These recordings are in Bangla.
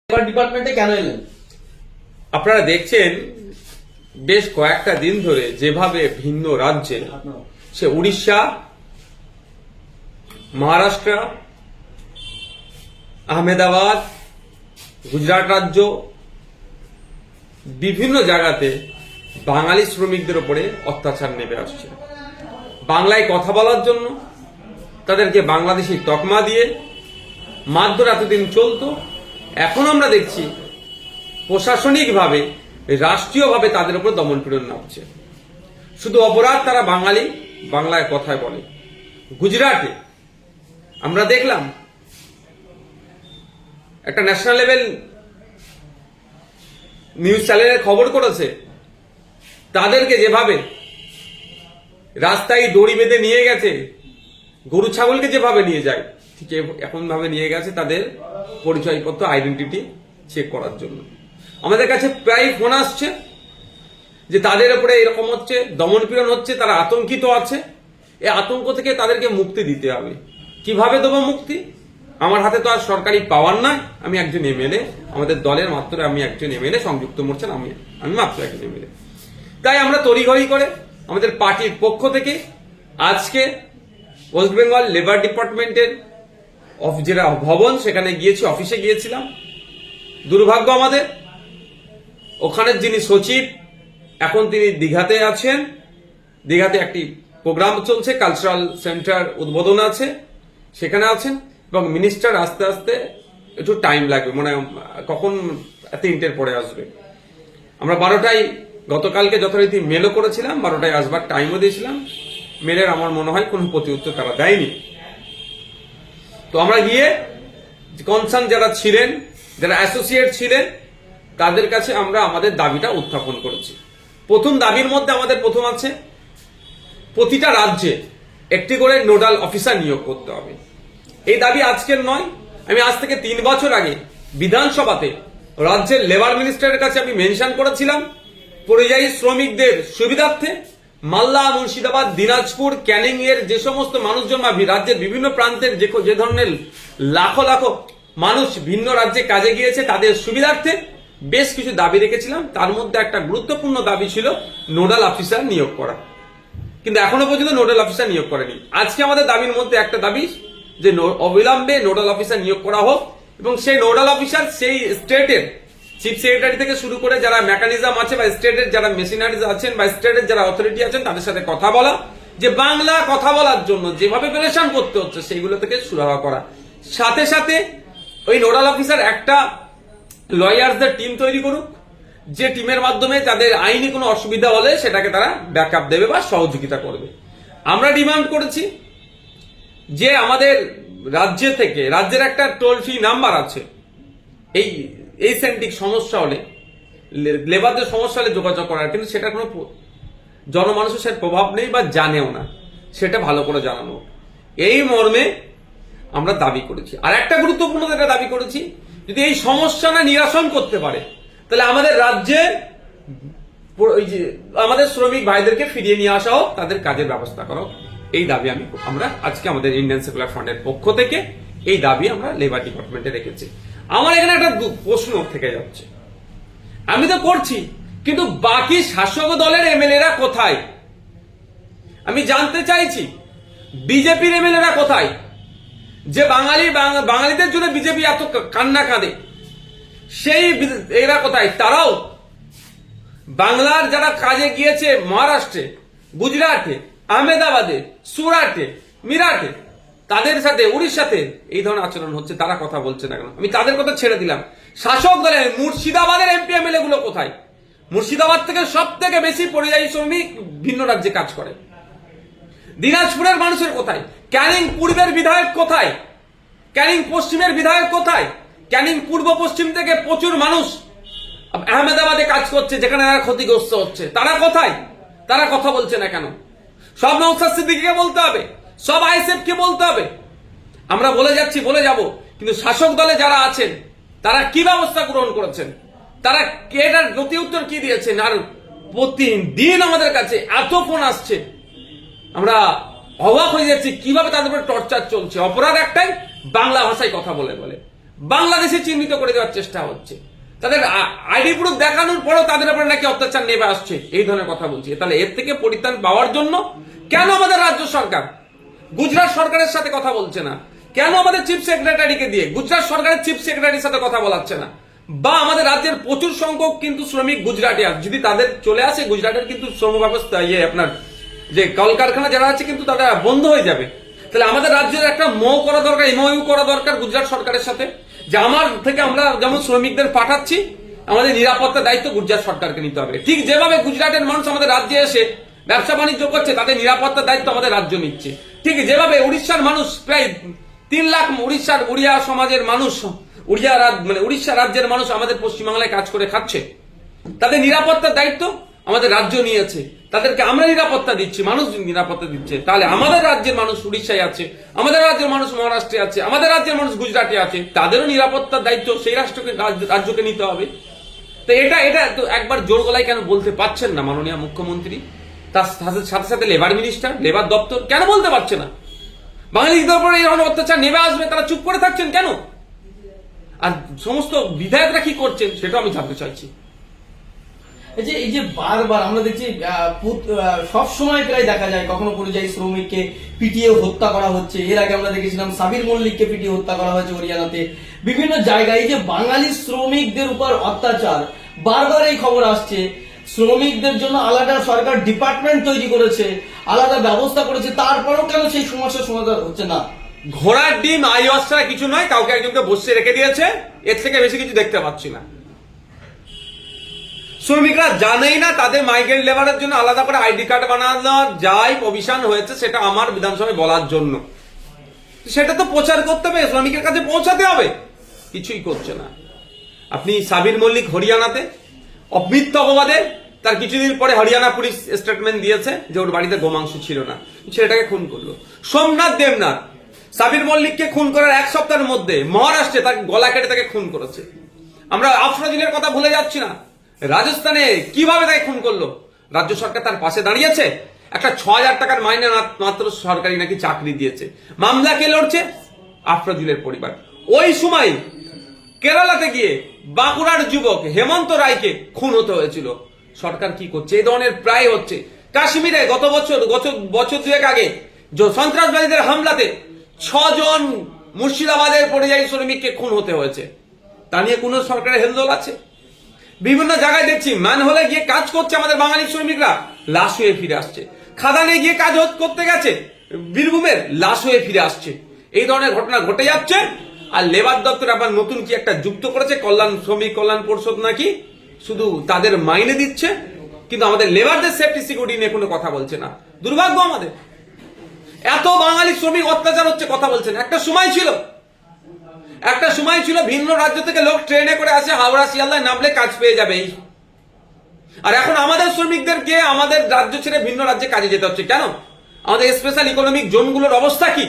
ডিপার্টমেন্টে কেন এলেন? আপনারা দেখছেন বেশ কয়েকটা দিন ধরে যেভাবে ভিন্ন রাজ্যে, সে উড়িষ্যা, মহারাষ্ট্র, আহমেদাবাদ, গুজরাট রাজ্য, বিভিন্ন জায়গাতে বাঙালি শ্রমিকদের উপরে অত্যাচার নেমে আসছে। বাংলায় কথা বলার জন্য তাদেরকে বাংলাদেশি তকমা দিয়ে মারধর এতদিন চলতো। এখন আমরা দেখছি প্রশাসনিকভাবে, রাষ্ট্রীয়ভাবে তাদের উপর দমনপীড়ন নামছে। শুধু অপরাধ তারা বাঙালি, বাংলায় কথায় বলে। গুজরাটে আমরা দেখলাম একটা ন্যাশনাল লেভেল নিউজ চ্যানেলের খবর করেছে, তাদেরকে যেভাবে রাস্তায় দড়ি বেঁধে নিয়ে গেছে, গরু ছাগলকে যেভাবে নিয়ে যায়, ঠিক এখন ভাবে নিয়ে গেছে তাদের পরিচয়পত্র, আইডেন্টিটি চেক করার জন্য। আমাদের কাছে প্রায় ফোন আসছে যে তাদের উপরে এরকম হচ্ছে, দমনপীড়ন হচ্ছে, তারা আতঙ্কিত আছে। এই আতঙ্ক থেকে তাদেরকে মুক্তি দিতে হবে। কিভাবে দেবো মুক্তি? আমার হাতে তো আর সরকারি পাওয়ার নয়। আমি একজন এমএলএ, আমাদের দলের মাত্র আমি একজন এমএলএ, সংযুক্ত মোর্চার আমি মাত্র একজন এমএলএ। তাই আমরা তড়িঘড়ি করে আমাদের পার্টির পক্ষ থেকে আজকে ওয়েস্ট বেঙ্গল লেবার ডিপার্টমেন্টের যেটা ভবন, সেখানে গিয়েছি, অফিসে গিয়েছিলাম। দুর্ভাগ্য আমাদের, ওখানের যিনি সচিব, এখন তিনি দীঘাতে আছেন। দীঘাতে একটি প্রোগ্রাম চলছে, কালচারাল সেন্টার উদ্বোধন আছে, সেখানে আছেন। এবং মিনিস্টার আস্তে আস্তে একটু টাইম লাগবে, মানে কখন 3টের পরে আসবে। আমরা 12টায় গতকালকে যথারীতি মেলও করেছিলাম, 12টায় আসবার টাইমও দিয়েছিলাম। মেলের আমার মনে হয় কোনো প্রতি উত্তর তারা দেয়নি। তো আমরা গিয়ে কনসার্ন যারা ছিলেন, যারা অ্যাসোসিয়েট ছিলেন, তাদের কাছে আমরা আমাদের দাবিটা উত্থাপন করেছি। প্রথম দাবির মধ্যে আমাদের প্রথম আছে, প্রতিটা রাজ্যে একটি করে নোডাল অফিসার নিয়োগ করতে হবে। এই দাবি আজকের নয়, আমি আজ থেকে 3 বছর আগে বিধানসভাতে রাজ্যের লেবার মিনিস্টারের কাছে আমি মেনশন করেছিলাম, পরিযায়ী শ্রমিকদের সুবিধার্থে মালদা, মুর্শিদাবাদ, দিনাজপুর, ক্যানিং এর যে সমস্ত মানুষজন বা রাজ্যের বিভিন্ন প্রান্তের যে ধরনের লাখো লাখো মানুষ ভিন্ন রাজ্যে কাজে গিয়েছে, তাদের সুবিধার্থে বেশ কিছু দাবি রেখেছিলাম। তার মধ্যে একটা গুরুত্বপূর্ণ দাবি ছিল নোডাল অফিসার নিয়োগ করা, কিন্তু এখনো পর্যন্ত নোডাল অফিসার নিয়োগ করেনি। আজকে আমাদের দাবির মধ্যে একটা দাবি যে অবিলম্বে নোডাল অফিসার নিয়োগ করা হোক, এবং সেই নোডাল অফিসার সেই স্টেটের চিফ সেক্রেটারি থেকে শুরু করে যারা মেকানিজম আছে, বা স্টেটের যারা মেশিনারিজ আছেন, বা স্টেটের যারা অথরিটি আছেন, তাদের সাথে কথা বলা, যে বাংলা কথা বলার জন্য যেভাবে পেরেশান করতে হচ্ছে সেইগুলো থেকে সুরাহা করা। সাথে সাথে ওই নোডাল অফিসার একটা লয়ারদের টিম তৈরি করুক, যে টিমের মাধ্যমে তাদের আইনি কোনো অসুবিধা হলে সেটাকে তারা ব্যাকআপ দেবে বা সহযোগিতা করবে। আমরা ডিমান্ড করেছি যে আমাদের রাজ্য থেকে, রাজ্যের একটা টোল ফ্রি নাম্বার আছে, এই সেন্টিক সমস্যা হলে, লেবারদের সমস্যা হলে যোগাযোগ করার, কিন্তু সেটা কোনো জনমানুষের সেটা প্রভাব নেই বা জানেও না, সেটা ভালো করে জানানো। এই মর্মে আমরা দাবি করেছি। আর একটা গুরুত্বপূর্ণ যেটা দাবি করেছি, যদি এই সমস্যা না নিরসন করতে পারে, তাহলে আমাদের রাজ্যে আমাদের শ্রমিক ভাইদেরকে ফিরিয়ে নিয়ে আসা হোক, তাদের কাজের ব্যবস্থা করো। এই দাবি আমরা আজকে আমাদের ইন্ডিয়ান সেকুলার ফ্রন্টের পক্ষ থেকে এই দাবি আমরা লেবার ডিপার্টমেন্টে রেখেছি। আমার এখানে একটা প্রশ্ন থেকে যাচ্ছে, আমি তো করছি, কিন্তু বাকি শাসক দলের এমএলএরা কোথায়? আমি জানতে চাইছি, বিজেপির এমএলএরা কোথায়? যে বাঙালিদের জন্য বিজেপি এত কান্না কাঁদে, সেই এরা কোথায়? তারাও বাংলার যারা কাজে গিয়েছে মহারাষ্ট্রে, গুজরাটে, আহমেদাবাদে, সুরাটে, মিরাটে, তাদের সাথে উড়িষ্যাতে এই ধরনের আচরণ হচ্ছে, তারা কথা বলছে না কেন? আমি তাদের কথা ছেড়ে দিলাম। শাসক দলের মুর্শিদাবাদের এমপি এমএলএ গুলো কোথায়? মুর্শিদাবাদ থেকে সব থেকে বেশি পরিযায়ী শ্রমিক ভিন্ন রাজ্যে কাজ করে। দিনাজপুরের মানুষের কোথায়? ক্যানিং পূর্বের বিধায়ক কোথায়? ক্যানিং পশ্চিমের বিধায়ক কোথায়? ক্যানিং পূর্ব পশ্চিম থেকে প্রচুর মানুষ আহমেদাবাদে কাজ করছে, যেখানে তারা ক্ষতিগ্রস্ত হচ্ছে, তারা কোথায়? তারা কথা বলছে না কেন? সব নওশাদ সিদ্দিকীকে বলতে হবে, সব আইএসএফ কে বলতে হবে। আমরা বলে যাচ্ছি, বলে যাব, কিন্তু শাসক দলে যারা আছেন তারা কি ব্যবস্থা গ্রহণ করেছেন? তারা এটার গতি উত্তর কি দিয়েছেন? আর প্রতিদিন আমাদের কাছে এত ফোন আসছে, আমরা অবাক হয়ে যাচ্ছি কিভাবে তাদের উপরে টর্চার চলছে। অপরাধ একটাই, বাংলা ভাষায় কথা বলে বলে। বাংলাদেশে চিহ্নিত করে দেওয়ার চেষ্টা হচ্ছে। তাদের আইডি প্রুফ দেখানোর পরেও তাদের উপরে নাকি অত্যাচার নেমে আসছে, এই ধরনের কথা বলছি। তাহলে এর থেকে পরিত্রাণ পাওয়ার জন্য কেন আমাদের রাজ্য সরকার গুজরাট সরকারের সাথে কথা বলছে না? কেন আমাদের চিফ সেক্রেটারিকে দিয়ে গুজরাট সরকারের চিফ সেক্রেটারির সাথে কথা বলাচ্ছে না? বা আমাদের রাজ্যের প্রচুর সংখ্যক কিন্তু শ্রমিক গুজরাটে আছে, যদি তাদের চলে আসে গুজরাটের কিন্তু শ্রম ব্যবস্থা আপনার যে কলকারখানা যারা আছে কিন্তু তারা বন্ধ হয়ে যাবে। তাহলে আমাদের রাজ্যের একটা করা দরকার, এমওইউ করা দরকার গুজরাট সরকারের সাথে, যে আমার থেকে আমরা যেমন শ্রমিকদের পাঠাচ্ছি আমাদের নিরাপত্তার দায়িত্ব গুজরাট সরকারকে নিতে হবে। ঠিক যেভাবে গুজরাটের মানুষ আমাদের রাজ্যে এসে ব্যবসা বাণিজ্য করছে, তাদের নিরাপত্তার দায়িত্ব আমাদের রাজ্য নিচ্ছে। ঠিক যেভাবে উড়িষ্যার মানুষ প্রায় 3 লাখ উড়িয়া সমাজের মানুষ, উড়িষ্যা রাজ্যের মানুষ আমাদের পশ্চিমবাংলায় কাজ করে খাচ্ছে, তাদের নিরাপত্তার দায়িত্ব আমাদের রাজ্য নিয়েছে, তাদেরকে আমরা নিরাপত্তা দিচ্ছি, মানুষ নিরাপত্তা দিচ্ছে। তাহলে আমাদের রাজ্যের মানুষ উড়িষ্যায় আছে, আমাদের রাজ্যের মানুষ মহারাষ্ট্রে আছে, আমাদের রাজ্যের মানুষ গুজরাটে আছে, তাদেরও নিরাপত্তার দায়িত্ব সেই রাজ্যকে নিতে হবে। তো এটা তো একবার জোর গলায় কেন বলতে পারছেন না মাননীয় মুখ্যমন্ত্রী? তার সাথে সাথে লেবার মিনিস্টার, লেবার দপ্তর কেন বলতে পারছে না? বাঙালিদের উপরে এই ধরনের অত্যাচার নেমে আসবে, তারা চুপ করে থাকছেন কেন? আর সমস্ত বিধায়করা কি করছেন সেটা আমি জানতে চাইছি। এই যে বারবার আমরা দেখছি সব সময় প্রায় দেখা যায় কখনো পরিযায়ী শ্রমিককে পিটিয়ে হত্যা করা হচ্ছে। এর আগে আমরা দেখেছিলাম সাবির মল্লিককে পিটিয়ে হত্যা করা হয়েছে হরিয়ানাতে। বিভিন্ন জায়গায় এই যে বাঙালি শ্রমিকদের উপর অত্যাচার, বারবার এই খবর আসছে। শ্রমিকদের জন্য আলাদা সরকার ডিপার্টমেন্ট তৈরি করেছে, আলাদা ব্যবস্থা করেছে, তারপরেও কেন সেই সমস্যার সমাধান হচ্ছে না? ঘোড়ার ডিম আইওয়াস ছাড়া কিছু নয়, কাউকে একজনকে বসে রেখে দিয়েছে, এর থেকে বেশি কিছু দেখতে পাচ্ছি না। শ্রমিকরা জানেই না তাদের মাইগ্রেন্ট লেবারের জন্য আলাদা করে আইডি কার্ড বানানো যায়, প্রভিশন হয়েছে, সেটা আমার বিধানসভায় বলার জন্য। সেটা তো প্রচার করতে হবে, শ্রমিকের কাছে পৌঁছাতে হবে, কিছুই করছে না। আপনি সাবির মল্লিক হরিয়ানাতে মিথ্য অপবাদে তার কিছুদিন পরে হরিয়ানা পুলিশ স্টেটমেন্ট দিয়েছে যে ওর বাড়িতে গোমাংস ছিল না, ছেলেটাকে খুন করলো। সোমনাথ দেবনাথ সাবির মল্লিককে খুন করার 1 সপ্তাহের মধ্যে মহারাষ্ট্রে তাকে গলা কেটে তাকে খুন করেছে। আমরা আফরোজের কথা ভুলে যাচ্ছি না, রাজস্থানে কিভাবে তাকে খুন করলো, রাজ্য সরকার তার পাশে দাঁড়িয়েছে। একটা 6,000 টাকার মাইনে মাত্র সরকারি নাকি চাকরি দিয়েছে। মামলা কে লড়ছে? আফরোজের পরিবার। ওই সময় কেরালাতে গিয়ে বাঁকুড়ার যুবক হেমন্ত রায়কে খুন হতে হয়েছিল। সরকার কি করছে? এই ধরনের প্রায় হচ্ছে। কাশ্মীরে গত বছর 2 আগে সন্ত্রাসবাদীদের হামলাতে 6 জন মুর্শিদাবাদের পরিযায়ী শ্রমিককে খুন হতে হয়েছে। তা নিয়ে কোন সরকারের হেলদোল আছে? বিভিন্ন জায়গায় দেখছি ম্যানহোলে গিয়ে কাজ করছে আমাদের বাঙালি শ্রমিকরা, লাশ হয়ে ফিরে আসছে। খাদানে গিয়ে কাজ করতে গেছে বীরভূমের, লাশ হয়ে ফিরে আসছে। এই ধরনের ঘটনা ঘটে যাচ্ছে। আর লেবার দপ্তর আবার নতুন কি একটা যুক্ত করেছে, শ্রমিক কল্যাণ পরিষদ নাকি, শুধু তাদের মাইনে দিচ্ছে কিন্তু আমাদের লেবারদের সেফটি সিকিউরিটি নিয়ে কোনো কথা বলছে না। দুর্ভাগ্য আমাদের, এত বাঙালি শ্রমিক অত্যাচার হচ্ছে, কথা বলছেন। একটা সময় ছিল ভিন্ন রাজ্য থেকে লোক ট্রেনে করে আসে, হাওড়া শিয়ালদায় নামলে কাজ পেয়ে যাবে। আর এখন আমাদের শ্রমিকদেরকে আমাদের রাজ্য ছেড়ে ভিন্ন রাজ্যে কাজে যেতে হচ্ছে কেন? আমাদের স্পেশাল ইকোনমিক জোনগুলোর অবস্থা কি?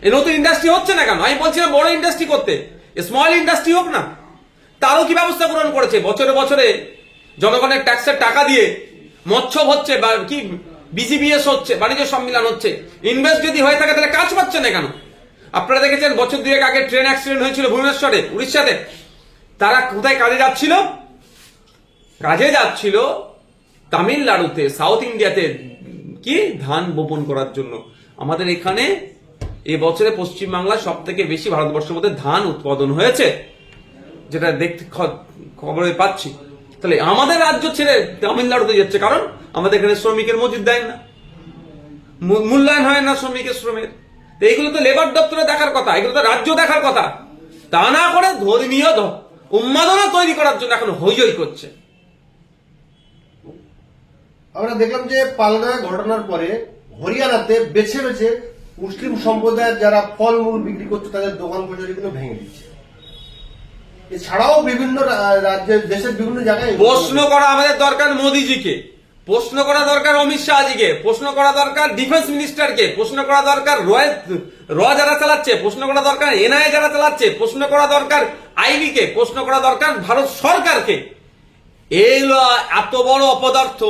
এই নতুন ইন্ডাস্ট্রি হচ্ছে না কেন? আমি বলছিলাম বড় ইন্ডাস্ট্রি করতে, স্মল ইন্ডাস্ট্রি হোক না, তারও কি ব্যবস্থা গ্রহণ করেছে? বছরে বছরে জনগণের ট্যাক্সের টাকা দিয়ে মৎস্য হচ্ছে বা কি বিসিবিএস হচ্ছে, বাণিজ্য সম্মেলন হচ্ছে, ইনভেস্ট যদি হয়ে থাকে তাহলে কাজ পাচ্ছে না কেন? আপনারা দেখেছেন বছর 2 আগে ট্রেন অ্যাক্সিডেন্ট হয়েছিল ভুবনেশ্বরে, উড়িষ্যাতে। তারা কোথায় কাজে যাচ্ছিল? তামিলনাড়ুতে, সাউথ ইন্ডিয়াতে, কি ধান বপন করার জন্য। আমাদের এখানে এবছরে পশ্চিমবাংলা সব থেকে বেশি ভারতবর্ষের মধ্যে ধান উৎপাদন হয়েছে, যেটা দেখতে খবরে পাচ্ছি। তাহলে আমাদের রাজ্য ছেড়ে তামিলনাড়ুতে যাচ্ছে, কারণ আমাদের এখানে শ্রমিকের মজুদ দেয় না, মূল্যায়ন হয় না শ্রমিকের শ্রমের। এইগুলো তো লেবার দপ্তরে দেখার কথা, এগুলো তো রাজ্য দেখার কথা। তা না করে ধর্মীয় উন্মাদনা তৈরি করার জন্য এখন হইচই করছে। আমরা দেখলাম যে পালগাঁও ঘটনার পরে হরিয়ানাতে বেছে বেছে মুসলিম সম্প্রদায়ের যারা ফলমূল বিক্রি করছে তাদের দোকান কচুরিগুলো ভেঙে দিচ্ছে। এছাড়াও বিভিন্ন রাজ্যের দেশের বিভিন্ন জায়গায় প্রশ্ন করা আমাদের দরকার মোদিজিকে, প্রশ্ন করা দরকার অমিত শাহজিকে, প্রশ্ন করা দরকার ডিফেন্স মিনিস্টারকে, প্রশ্ন করা দরকার র যারা চালাচ্ছে, প্রশ্ন করা দরকার এনআইএ যারা চালাচ্ছে, প্রশ্ন করা দরকার আইবি কে, প্রশ্ন করা দরকার ভারত সরকারকে। এইগুলো এত বড় অপদার্থ,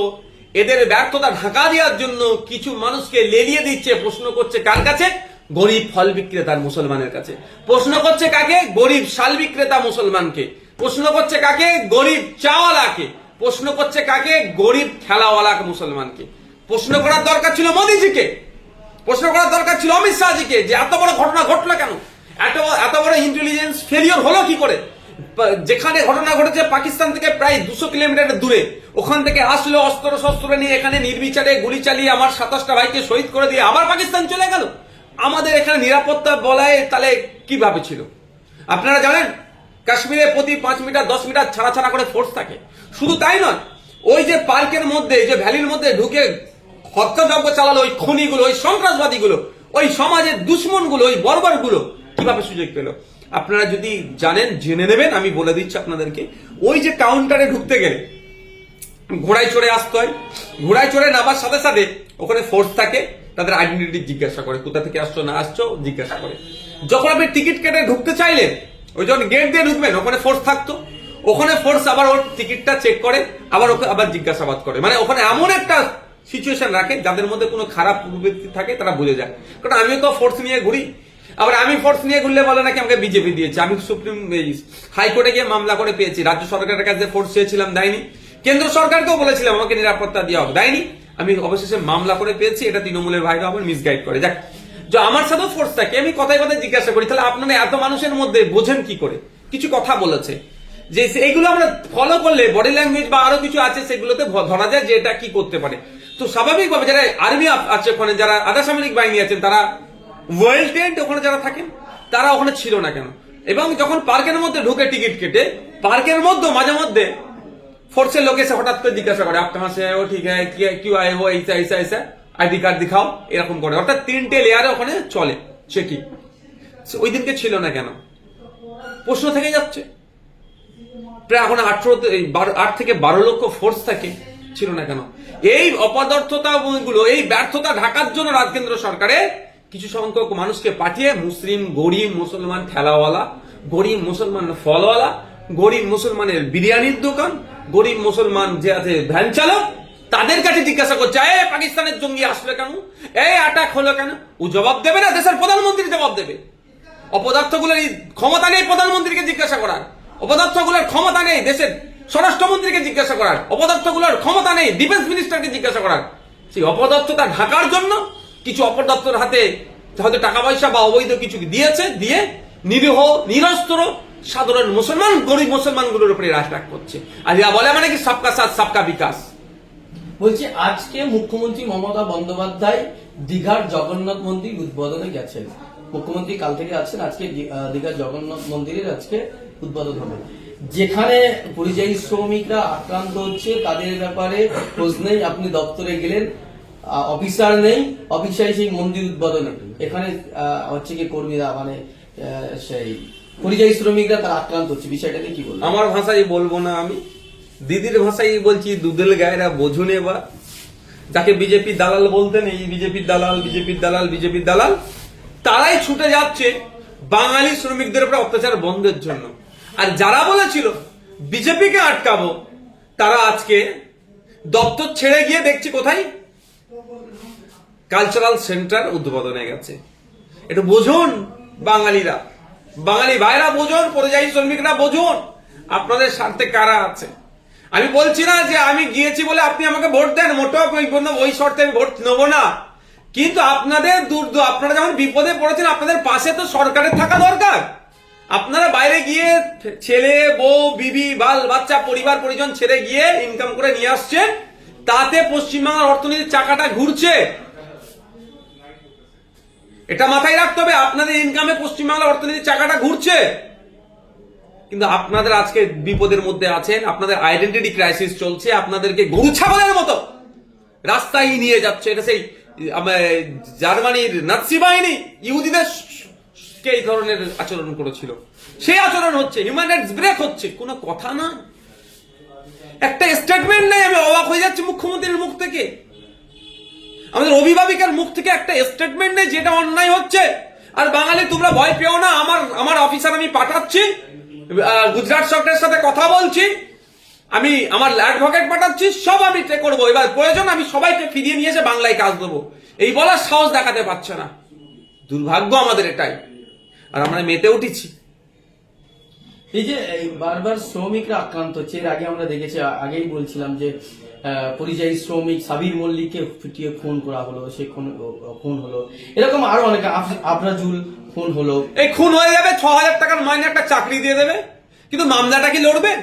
এদের ব্যর্থতা ঢাকা দেওয়ার জন্য কিছু মানুষকে লেলিয়ে দিচ্ছে। প্রশ্ন করছে কার কাছে? গরিব ফল বিক্রেতার মুসলমানের কাছে। প্রশ্ন করছে কাকে? গরিব শাল বিক্রেতা মুসলমানকে। প্রশ্ন করছে কাকে? গরিব চাওয়ালাকে। প্রশ্ন করছে কাকে? গরিব ঠেলাওয়ালা মুসলমানকে। প্রশ্ন করার দরকার ছিল মোদিজিকে, প্রশ্ন করার দরকার ছিল অমিত শাহজিকে, যে এত বড় ঘটনা ঘটলো কেন, এত বড় ইন্টেলিজেন্স ফেলিওর হলো কি করে। যেখানে ঘটনা ঘটেছে পাকিস্তান থেকে প্রায় 200 কিলোমিটার দূরে, ওখান থেকে আসলো অস্ত্র শস্ত্র নিয়ে, এখানে নির্বিচারে গুলি চালিয়ে আমার 27টা ভাইকে শহীদ করে দিয়ে আবার পাকিস্তান চলে গেল। আমাদের এখানে নিরাপত্তা বলায় তাহলে কিভাবে ছিল? আপনারা জানেন কাশ্মীরে প্রতি 5 মিটার 10 মিটার ছাড়া ছাড়া করে ফোর্স থাকে। শুধু তাই নয়, ওই যে পার্কের মধ্যে, যে ভ্যালির মধ্যে ঢুকে হত্যাযজ্ঞ চালালো ওই খনিগুলো, ওই সন্ত্রাসবাদীগুলো, ওই সমাজের দুশ্মনগুলো, ওই বর্বরগুলো কিভাবে সুযোগ পেল? আপনারা যদি জানেন জেনে নেবেন, আমি বলে দিচ্ছি আপনাদেরকে। ওই যে কাউন্টারে ঢুকতে গেলে ঘোড়ায় চড়ে আসতে হয়, ঘোড়ায় চড়ে নামার সাথে সাথে ওখানে ফোর্স থাকে, তাদের আইডেন্টিটি জিজ্ঞাসা করে, কোথা থেকে আসছো না আসছো জিজ্ঞাসা করে। যখন আপনি টিকিট কেটে ঢুকতে চাইলেন, ওই যখন গেট দিয়ে ঢুকবেন ওখানে ফোর্স থাকতো, ওখানে ফোর্স আবার ওর টিকিটটা চেক করে, আবার ওকে আবার জিজ্ঞাসাবাদ করে। মানে ওখানে এমন একটা সিচুয়েশন রাখে যাদের মধ্যে কোনো খারাপ প্রবৃত্তি থাকে তারা বুঝে যায়। কারণ আমিও তো ফোর্স নিয়ে ঘুরি, আবার আমি ফোর্স নিয়ে ঘুরলে বলে নাকি আমাকে বিজেপি দিয়েছে। আমি সুপ্রিম হাইকোর্টে গিয়ে মামলা করে পেয়েছি, রাজ্য সরকারের কাছে ফোর্স চেয়েছিলাম, দেয়নি। কেন্দ্র সরকারকেও বলেছিলাম আমাকে নিরাপত্তা দেওয়া হোক, দেয়নি। আমি অবশেষে মামলা করে পেয়েছি, এটা তৃণমূলের ভাইরা আমার মিসগাইড করে। যাক, যে আমার সাথেও ফোর্স থাকে, আমি কথায় কথায় জিজ্ঞাসা করি, তাহলে আপনারা এত মানুষের মধ্যে বোঝেন কি করে? কিছু কথা বলেছে যে এইগুলো আমরা ফলো করলে বডি ল্যাঙ্গুয়েজ বা আরো কিছু আছে সেগুলোতে ধরা যায় যে এটা কি করতে পারে। তো স্বাভাবিকভাবে যারা আর্মি আছে ওখানে, যারা আধা সামরিক বাহিনী আছেন, তারা ওয়েল ট্রেন্ড ওখানে যারা থাকেন, তারা ওখানে ছিল না কেন? এবং যখন পার্কের মধ্যে ঢুকে টিকিট কেটে, পার্কের মধ্যে মাঝে মধ্যে ফোর্সের লোক এসে হঠাৎ করে জিজ্ঞাসা করে, আপনার সে ও ঠিক হ্যাঁ কিউ আয়ে হো, এইসা এইসা এইসা, আইডি কার্ড দিখাও, এরকম করে। অর্থাৎ 3টে লেয়ারে ওখানে চলে চেকিং। ওই দিনকে ছিল না কেন? প্রশ্ন থেকে যাচ্ছে। প্রায় এখন 8 থেকে 12 লক্ষ ফোর্স থাকে, ছিল না কেন? এই অপদার্থতা গুলো, এই ব্যর্থতা ঢাকার জন্য কেন্দ্র সরকারে কিছু সংখ্যক মানুষকে পাঠিয়ে মুসলিম গরিব মুসলমান ঠেলাওয়ালা, গরিব মুসলমান ফলওয়ালা, গরিব মুসলমানের বিরিয়ানির দোকান, গরিব মুসলমান যে আছে ভ্যান চালক, তাদের কাছে জিজ্ঞাসা করছে পাকিস্তানের জঙ্গি আসলো কেন, অ্যাটাক হলো কেন? ও জবাব দেবে না, দেশের প্রধানমন্ত্রী জবাব দেবে। অপদার্থগুলোর ক্ষমতা নেই প্রধানমন্ত্রীকে জিজ্ঞাসা করার, অপদার্থগুলোর ক্ষমতা নেই দেশের স্বরাষ্ট্রমন্ত্রীকে জিজ্ঞাসা করার, অপদার্থগুলোর ক্ষমতা নেই ডিফেন্স মিনিস্টারকে জিজ্ঞাসা করার। সেই অপদার্থতা ঢাকার জন্য কিছু অপদার্থর হাতে হয়তো টাকা পয়সা বা অবৈধ কিছু দিয়েছে, দিয়ে নিরীহ নিরস্ত্র সাধারণ মুসলমান, গরিব মুসলমানগুলোর উপরে রাজত্ব করছে। আর এরা বলে মানে কি সবকা সাথ সবকা বিকাশ। বলছি, আজকে মুখ্যমন্ত্রী মমতা বন্দ্যোপাধ্যায় দীঘার জগন্নাথ মন্দির উদ্বোধনে গেছেন। মুখ্যমন্ত্রী কাল থেকে আছেন, আজকে দীঘার জগন্নাথ মন্দিরের আজকে উদ্বোধন হবে। যেখানে পরিযায়ী শ্রমিকরা আক্রান্ত হচ্ছে তাদের ব্যাপারে খোঁজ নেই, আপনি দপ্তরে গেলেন, অফিসার নেই, অফিসার সেই মন্দির উদ্বোধনে এখানে হচ্ছে কি কর্মীরা মানে সেই পরিযায়ী শ্রমিকরা তারা আক্রান্ত হচ্ছে, বিষয়টাকে কি বলবো? আমার ভাষায় বলবো না, আমি দিদির ভাষায় বলছি, দুদেল গায়েরা বোঝুন। এবার যাকে বিজেপি দালাল বলতেন, এই বিজেপির দালাল, বিজেপির দালাল, বিজেপির দালাল, তারাই ছুটে যাচ্ছে বাঙালি শ্রমিকদের উপর অত্যাচার বন্ধের জন্য। আর যারা বলেছিল বিজেপিকে আটকাবো, তারা আজকে দপ্তর ছেড়ে গিয়ে দেখছি কোথায় কালচারাল সেন্টার উদ্বোধনে গেছে। একটু বোঝুন বাঙালিরা, বাঙালি ভাইরা বোঝুন, পরিযায়ী শ্রমিকরা বোঝুন, আপনাদের স্বার্থে কারা আছে। আমি বলছি না যে আমি গিয়েছি বলে আপনি আমাকে ভোট দেন, মোটেও ওই শর্তে আমি ভোট নেব না। কিন্তু আপনাদের আপনারা যখন বিপদে পড়েছেন, আপনাদের পাশে তো সরকারের থাকা দরকার। আপনারা বাইরে গিয়ে ছেলে বউ বিবি বাল বাচ্চা পরিবার পরিজন ছেড়ে গিয়ে ইনকাম করে নিয়ে আসছেন, তাতে পশ্চিমবাংলার অর্থনীতির চাকাটা ঘুরছে। এটা মাথায় রাখতে হবে, আপনাদের ইনকামে পশ্চিমবাংলার অর্থনীতির চাকাটা ঘুরছে। কিন্তু আপনাদের আজকে বিপদের মধ্যে আছেন, আপনাদের আইডেন্টিটি ক্রাইসিস চলছে, আপনাদেরকে গরু ছাগলের মতো রাস্তায় নিয়ে যাচ্ছে। এটা সেই জার্মানির নাৎসি বাহিনী ইহুদিদের এই ধরনের আচরণ করেছিল, সেই আচরণ হচ্ছে, হিউম্যান রাইটস ব্রেক হচ্ছে, কোনো কথা না, একটা স্টেটমেন্ট নেই। আমি অবাক হয়ে যাচ্ছি মুখ্যমন্ত্রীর মুখ থেকে, আমাদের অভিভাবিকের মুখ থেকে একটা স্টেটমেন্ট নেই যেটা অন্যায় হচ্ছে। আর বাঙালি তোমরা ভয় পেও না, আমার অফিসার আমি পাঠাচ্ছি, গুজরাট সরকারের সাথে কথা বলছি, আমি আমার অ্যাডভোকেট পাঠাচ্ছি, সব আমি করবো। এবার প্রয়োজন আমি সবাইকে ফিরিয়ে নিয়ে এসে বাংলায় কাজ দেবো, এই বলার সাহস দেখাতে পারছে না। দুর্ভাগ্য আমাদের এটাই, আর আমরা মেতে উঠেছি। এই যে এই বারবার শ্রমিকরা আক্রান্ত হচ্ছে, এর আগে আমরা দেখেছি, আগেই বলছিলাম যে পরিযায়ী শ্রমিক সাবির মল্লিককে পিটিয়ে খুন করা হলো, সে খুন হলো, এরকম আরো অনেক, আবরাজুল খুন হলো। এই খুন হয়ে যাবে, 6,000 টাকার মাইনে একটা চাকরি দিয়ে দেবে, কিন্তু মামলাটা কি লড়বে?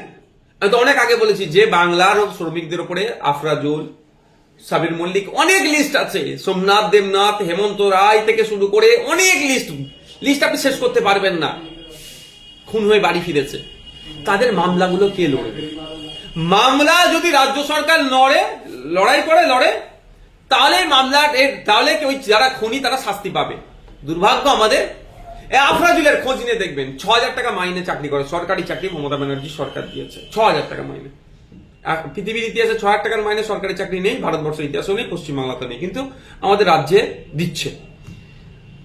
আমি তো অনেক আগে বলেছি যে বাংলার শ্রমিকদের উপরে আফরাজুল, সাবির মল্লিক, অনেক লিস্ট আছে, সোমনাথ দেবনাথ, হেমন্ত রায় থেকে শুরু করে অনেক লিস্ট আপনি শেষ করতে পারবেন না, খুন হয়ে বাড়ি ফিরেছে। তাদের মামলাগুলো কে লড়বে? মামলা যদি রাজ্য সরকার লড়াই করে তাহলে তাহলে ওই যারা খুনি তারা শাস্তি পাবে। দুর্ভাগ্য আমাদের। আফরাজুলের খোঁজ নিয়ে দেখবেন, 6,000 টাকা মাইনে চাকরি করে, সরকারি চাকরি, মমতা ব্যানার্জি সরকার দিয়েছে 6,000 টাকা মাইনে। পৃথিবীর ইতিহাসে 6,000 টাকার মাইনে সরকারি চাকরি নেই, ভারতবর্ষের ইতিহাসও নেই, পশ্চিমবাংলাতে নেই, কিন্তু আমাদের রাজ্যে দিচ্ছে।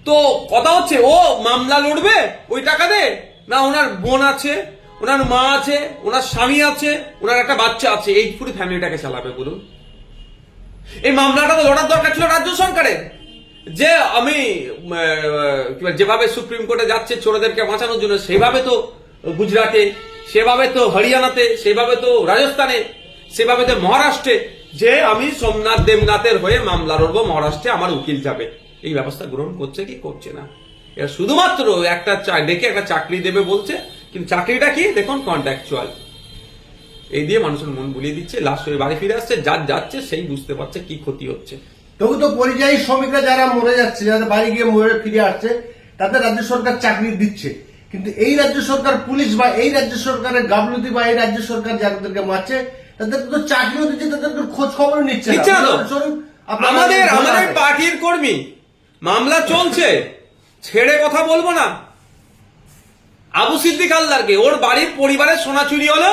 তো কথা হচ্ছে, ও মামলা লড়বে ওই টাকা দে না? ওনার বোন আছে, ওনার মা আছে, ওনার স্বামী আছে, ওনার একটা বাচ্চা আছে, এই পুরো ফ্যামিলিটাকে চালাবে বলুন? এই মামলাটা তো লড়ার দরকার ছিল রাজ্য সরকারের। যে আমি যেভাবে সুপ্রিম কোর্টে যাচ্ছে চোরদেরকে বাঁচানোর জন্য, সেভাবে তো গুজরাটে, সেভাবে তো হরিয়ানাতে, সেভাবে তো রাজস্থানে, সেভাবে তো মহারাষ্ট্রে, যে আমি সোমনাথ দেবনাথের হয়ে মামলা লড়বো, মহারাষ্ট্রে আমার উকিল যাবে, এই ব্যবস্থা গ্রহণ করছে কি করছে না? এরা শুধুমাত্র একটা ডেকে একটা চাকরি দেবে বলছে, কিন্তু চাকরিটা কি দেখুন, কন্ট্রাকচুয়াল। এই দিয়ে মানুষের মন বুলিয়ে দিচ্ছে, লাস্ট হয়ে বাড়ি ফিরে আসছে, যার যাচ্ছে সেই বুঝতে পারছে কি ক্ষতি হচ্ছে। তবু তো পরিযায়ী শ্রমিকরা যারা মরে যাচ্ছে, যারা বাড়ি গিয়ে মরে ফিরে আসছে, তাদের রাজ্য সরকার চাকরি দিচ্ছে, কিন্তু এই রাজ্য সরকার পুলিশ বা এই রাজ্য সরকারের গাফলতি বা এই রাজ্য সরকার যাদেরকে মারছে তাদেরকে তো চাকরিও দিচ্ছে, তাদেরকে খোঁজ খবর নিচ্ছে না। আমাদের পার্টির কর্মী মামলা চলছে, ছেড়ে কথা বলবো না। আবু সিদ্দিক হালদারকে, ওর বাড়ির পরিবারের সোনা চুরি হলো,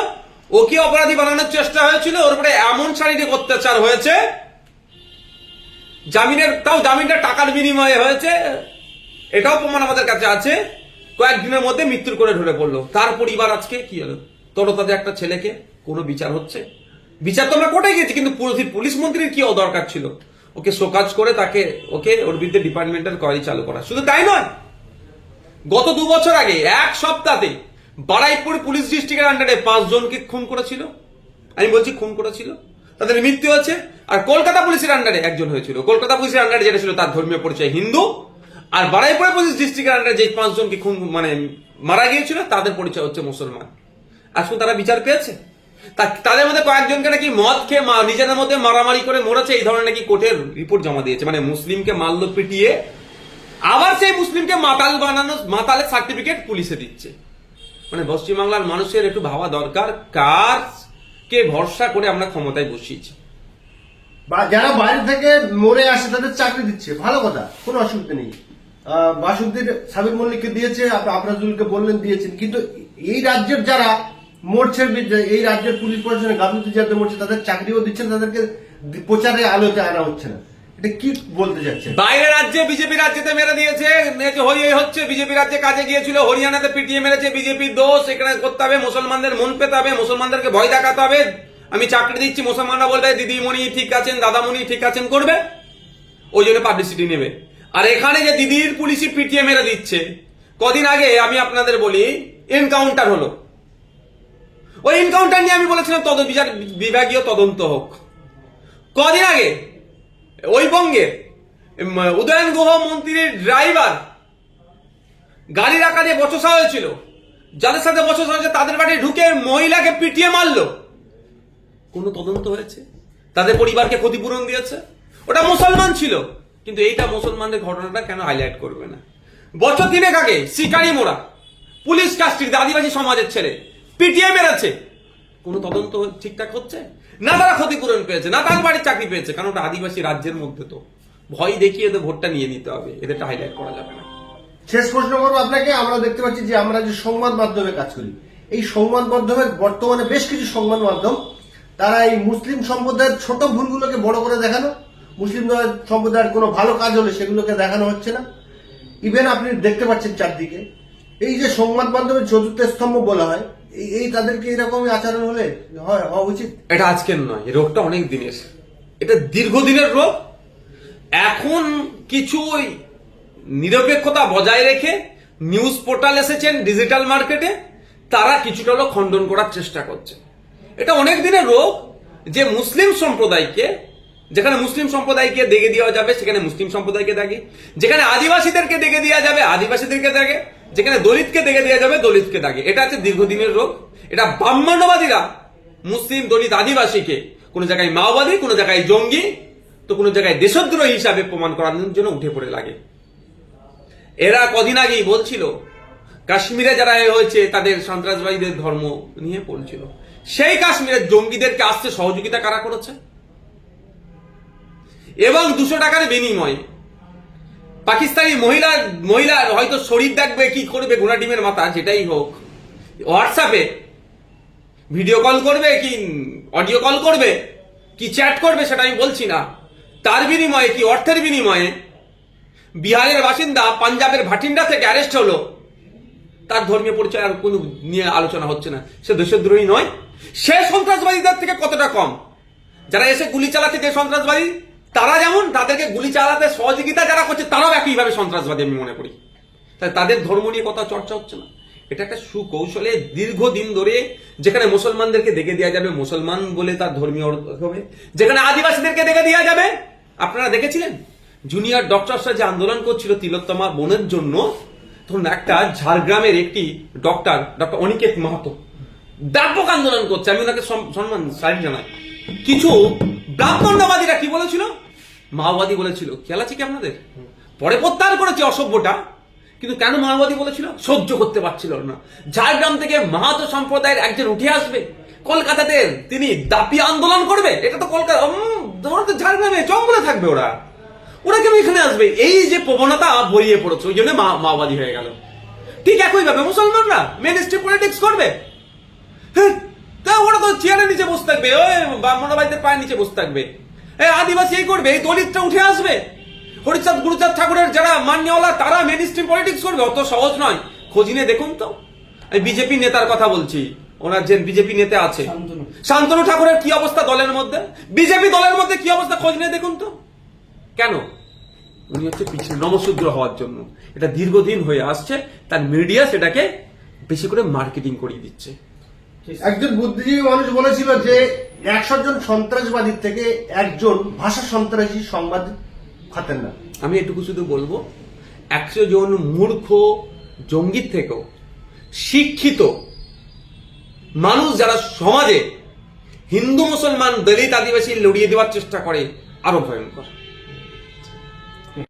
ওকে অপরাধী বানানোর চেষ্টা হয়েছিল, ওর উপরে এমন শারীরিক অত্যাচার হয়েছে, জামিনটা টাকার বিনিময়ে হয়েছে, এটাও প্রমাণ আমাদের কাছে আছে। কয়েকদিনের মধ্যে মৃত্যুর করে ধরে পড়লো। তার পরিবার আজকে কি হলো? তরতাজা একটা ছেলেকে কোনো বিচার হচ্ছে? বিচার তো আমরা কোর্টে গেছি, কিন্তু পুলিশ মন্ত্রীর কি দরকার ছিল ওকে শোকাজ করে ওর বিরুদ্ধে ডিপার্টমেন্টাল কোয়ারি চালু করা? শুধু তাই নয়, গত 2 বছর আগে এক সপ্তাহে বারুইপুর পুলিশ ডিস্ট্রিক্টের আন্ডারে 5 জনকে খুন করেছিল। আমি বলছি খুন করেছিল, তাদের মৃত্যু হয়েছে। আর কলকাতা পুলিশের আন্ডারে একজন হয়েছিল, কলকাতা পুলিশের আন্ডারে যেটা ছিল তার ধর্মীয় পরিচয় হিন্দু, আর বারুইপুর পুলিশ ডিস্ট্রিক্টের আন্ডারে যে 5 জনকে খুন মারা গিয়েছিল তাদের পরিচয় হচ্ছে মুসলমান। আজকে তারা বিচার পেয়েছে? তাদের মধ্যে কয়েকজনকে নাকি মদ খেয়ে নিজেদের মধ্যে মারামারি করে মরেছে, এই ধরনের নাকি কোর্টের রিপোর্ট জমা দিয়েছে। মানে মুসলিমকে মারলো পিটিয়ে, আবার সেই মুসলিমকে মাতালের সার্টিফিকেট পুলিশে দিচ্ছে। মানে পশ্চিমবাংলার মানুষের একটু ভাবা দরকার, কার কে ভরসা করে আমরা ক্ষমতায় বসিয়েছি। বা যারা বাইরে থেকে মরে আসে তাদের চাকরি দিচ্ছে, ভালো কথা, কোনো অসুবিধা নেই। বাসুদ্দিন সাবির মল্লিককে দিয়েছে, আফরাজুলকে বললেন দিয়েছেন, কিন্তু এই রাজ্যের যারা মরছে, এই রাজ্যের পুলিশ প্রশাসনের গাফিলতি যাদের মরছে তাদের চাকরিও দিচ্ছেন, তাদেরকে প্রচারে আলোতে আনা হচ্ছে না। এটা কি বলতে যাচ্ছে? বাইরের রাজ্যে বিজেপি রাজ্যেতে মেরে দিয়েছে, হচ্ছে বিজেপি রাজ্যে কাজে গিয়েছিল, হরিয়ানাতে পিটিয়ে মেরেছে, বিজেপির দোষ, এখানে করতে হবে, মুসলমানদের মন পেতে হবে, মুসলমানদেরকে ভয় দেখাতে হবে, আমি চাকরি দিচ্ছি, মুসলমানরা বলবে দিদিমণি ঠিক আছেন, দাদামণি ঠিক আছেন করবে, ওই জন্য পাবলিসিটি নেবে। আর এখানে যে দিদির পুলিশই পিটিয়ে মেরে দিচ্ছে, কদিন আগে আমি আপনাদের বলি এনকাউন্টার হলো, ওই এনকাউন্টার নিয়ে আমি বলেছিলাম বিভাগীয় তদন্ত হোক। কদিন আগে ওই বঙ্গের উদয়ন গুহ মন্ত্রীর ড্রাইভার গাড়ি রাখা দিয়ে বচসা হয়েছিল, যাদের সাথে বচসা হয়েছে তাদের বাড়ি ঢুকে মহিলাকে পিটিয়ে মারলো, কোনো তদন্ত হয়েছে? তাদের পরিবারকে ক্ষতিপূরণ দিয়েছে, ওটা মুসলমান ছিল, কিন্তু এইটা মুসলমানদের ঘটনাটা কেন হাইলাইট করবে না? বছর 3 আগে শিকারি মোড়া পুলিশ কাস্টডিতে আদিবাসী সমাজের ছেলে পিটিয়ে মেরেছে, কোনো তদন্ত ঠিকঠাক হচ্ছে না? তারা ক্ষতিপূরণ পেয়েছে না, তার বাড়ির চাকরি পেয়েছে, কারণ ওটা আদিবাসী রাজ্যের মধ্যে, তো ভয় দেখিয়ে এদের ভোটটা নিয়ে নিতে হবে, এদেরটা হাইলাইট করা যাবে না। শেষ প্রশ্ন করবো আপনাকে, আমরা দেখতে পাচ্ছি যে আমরা যে সংবাদ মাধ্যমে কাজ করি, এই সংবাদ মাধ্যমে বর্তমানে বেশ কিছু সংবাদ মাধ্যম তারা এই মুসলিম সম্প্রদায়ের ছোট ভুলগুলোকে বড় করে দেখানো, মুসলিম সম্প্রদায়ের কোনো ভালো কাজ হলে সেগুলোকে দেখানো হচ্ছে না। ইভেন আপনি দেখতে পাচ্ছেন চারদিকে এই যে সংবাদ মাধ্যমের চতুর্থ স্তম্ভ বলা হয়, এই তাদেরকে এরকমই আচরণ হলে হওয়া উচিত? এটা আজকের নয়, এই রোগটা অনেক দিনের, এটা দীর্ঘদিনের রোগ। এখন কিছু নিরপেক্ষতা বজায় রেখে নিউজ পোর্টাল এসেছেন ডিজিটাল মার্কেটে, তারা কিছুটা হলেও খণ্ডন করার চেষ্টা করছে। এটা অনেক দিনের রোগ যে মুসলিম সম্প্রদায়কে, যেখানে মুসলিম সম্প্রদায়কে দেখে দেওয়া যাবে সেখানে মুসলিম সম্প্রদায়কে দেখে, যেখানে আদিবাসীদেরকে দেখে দেওয়া যাবে আদিবাসীদেরকে দেখে, যেখানে দলিতকে দেখে দেওয়া যাবে দলিতকে দেখে। এটা হচ্ছে দীর্ঘদিনের রোগ। এটা ব্রাহ্মণ্যবাদীরা মুসলিম, দলিত, আদিবাসীকে কোনো জায়গায় মাওবাদী, কোনো জায়গায় জঙ্গি, তো কোনো জায়গায় দেশদ্রোহী হিসাবে প্রমাণ করানোর জন্য উঠে পড়ে লাগে। এরা কদিন আগেই বলছিল কাশ্মীরে যারা হয়েছে তাদের সন্ত্রাসবাদীদের ধর্ম নিয়ে বলছিল। সেই কাশ্মীরের জঙ্গিদেরকে আসতে সহযোগিতা কারা করেছে? এবং 200 টাকার বিনিময়ে পাকিস্তানি মহিলার হয়তো শরীর দেখবে, কি করবে, ঘোড়া ডিমের মাথা যেটাই হোক, হোয়াটসঅ্যাপে ভিডিও কল করবে কি অডিও কল করবে কি চ্যাট করবে সেটা আমি বলছি না, তার বিনিময়ে কি অর্থের বিনিময়ে বিহারের বাসিন্দা পাঞ্জাবের ভাটিন্ডা থেকে অ্যারেস্ট হলো, তার ধর্মীয় পরিচয় আর কোনো নিয়ে আলোচনা হচ্ছে না। সে দেশদ্রোহী নয়? সে সন্ত্রাসবাদীদের থেকে কতটা কম? যারা এসে গুলি চালাচ্ছে যে সন্ত্রাসবাদী, তারা যেমন তাদেরকে গুলি চালাতে সহযোগিতা যারা করছে তারাও একইভাবে সন্ত্রাসবাদী আমি মনে করি। তাই তাদের ধর্ম নিয়ে কথা চর্চা হচ্ছে না। এটা একটা সুকৌশলে দীর্ঘদিন ধরে, যেখানে মুসলমানদেরকে দেখে দেওয়া যাবে মুসলমান বলে তার ধর্মীয় অর্থ হবে, যেখানে আদিবাসীদেরকে দেখে দেওয়া যাবে। আপনারা দেখেছিলেন জুনিয়র ডক্টরসরা যে আন্দোলন করছিল তিলোত্তমা বোনের জন্য, তখন একটা ঝাড়গ্রামের একটি ডক্টর অনিকেত মাহাতো ব্যাপক আন্দোলন করছে, আমি ওনাকে সম্মান সারি জানাই। কিছু ব্রাহ্মণ্যবাদীরা কি বলেছিল? মাওবাদী বলেছিল। খেয়াল আছে কি আপনাদের? পরে প্রত্যাহার করেছে অসভ্যটা, কিন্তু কেন মাওবাদী বলেছিল? সহ্য করতে পারছিল না। ঝাড়গ্রাম থেকে মাহাতো সম্প্রদায়ের একজন উঠে আসবে, কলকাতাতে তিনি দাপি আন্দোলন করবে, এটা তো কলকাতা, ওরা তো ঝাড়গ্রামে জঙ্গলে থাকবে, ওরা কেন এখানে আসবে? এই যে প্রবণতা বইয়ে পড়েছে, ওই জন্য মাওবাদী হয়ে গেল। ঠিক একইভাবে মুসলমানরা মেন স্ট্রিম পলিটিক্স করবে, হ্যাঁ, তা ওরা তো চেয়ারের নিচে বসে থাকবে, ওই ব্রাহ্মণবাদীদের পায়ের নিচে বসে থাকবে। আদিবাসী এই করবে, এই দলিতটা উঠে আসবে। হরিচাঁদ গুরুচাঁদ ঠাকুরের যারা মান্যওয়ালা তারা মেন স্ট্রিম পলিটিক্স করবে, অত সহজ নয়। খোঁজ নিয়ে দেখুন তো। আমি বিজেপি নেতার কথা বলছি, ওনার যে বিজেপি নেতা আছে শান্তনু ঠাকুরের কি অবস্থা দলের মধ্যে, বিজেপি দলের মধ্যে কি অবস্থা, খোঁজ নিয়ে দেখুন তো। কেন? উনি হচ্ছে পিছনে নমশূদ্র হওয়ার জন্য। এটা দীর্ঘদিন হয়ে আসছে, তার মিডিয়া সেটাকে বেশি করে মার্কেটিং করিয়ে দিচ্ছে। একজন বুদ্ধিজীবী মানুষ বলেছিল যে 100 জন সন্ত্রাসবাদীর থেকে একজন ভাষা সন্ত্রাসী সংবাদ খাতেন না। আমি এটুকু শুধু বলবো, 100 জন মূর্খ জঙ্গির থেকেও শিক্ষিত মানুষ যারা সমাজে হিন্দু মুসলমান দলিত আদিবাসী লড়িয়ে দেওয়ার চেষ্টা করে আরো ভয়ঙ্কর।